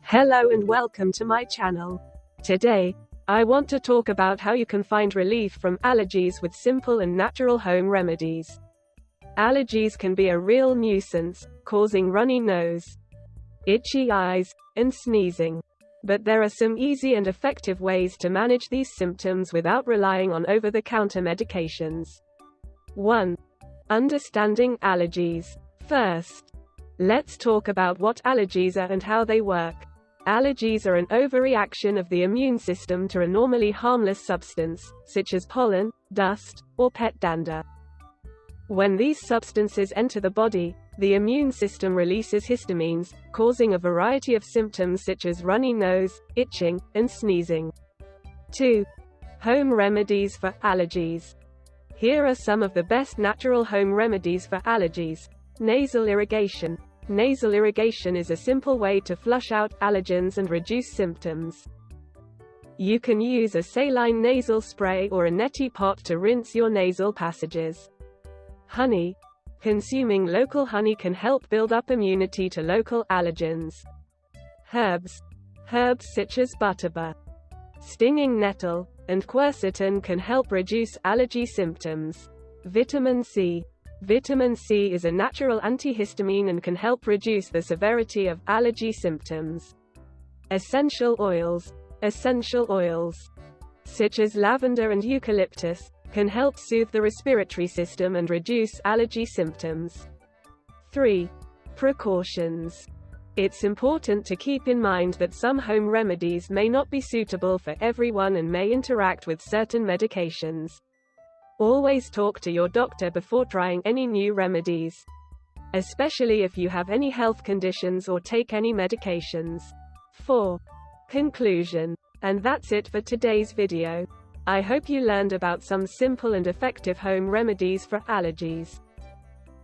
Hello and welcome to my channel. Today, I want to talk about how you can find relief from allergies with simple and natural home remedies. Allergies can be a real nuisance, causing runny nose, itchy eyes, and sneezing. But there are some easy and effective ways to manage these symptoms without relying on over-the-counter medications. 1. Understanding allergies. First, let's talk about what allergies are and how they work. Allergies are an overreaction of the immune system to a normally harmless substance, such as pollen, dust, or pet dander. When these substances enter the body, the immune system releases histamines, causing a variety of symptoms such as runny nose, itching, and sneezing. 2. Home remedies for allergies. Here are some of the best natural home remedies for allergies. Nasal irrigation. Nasal irrigation is a simple way to flush out allergens and reduce symptoms. You can use a saline nasal spray or a neti pot to rinse your nasal passages. Honey. Consuming local honey can help build up immunity to local allergens. Herbs. Herbs such as butterbur, stinging nettle, and quercetin can help reduce allergy symptoms. Vitamin C. Vitamin C is a natural antihistamine and can help reduce the severity of allergy symptoms. Essential oils. Essential oils, such as lavender and eucalyptus, can help soothe the respiratory system and reduce allergy symptoms. 3. Precautions. It's important to keep in mind that some home remedies may not be suitable for everyone and may interact with certain medications. Always talk to your doctor before trying any new remedies, especially if you have any health conditions or take any medications. 4. Conclusion. And that's it for today's video. I hope you learned about some simple and effective home remedies for allergies.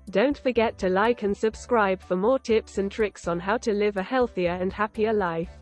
Don't forget to like and subscribe for more tips and tricks on how to live a healthier and happier life.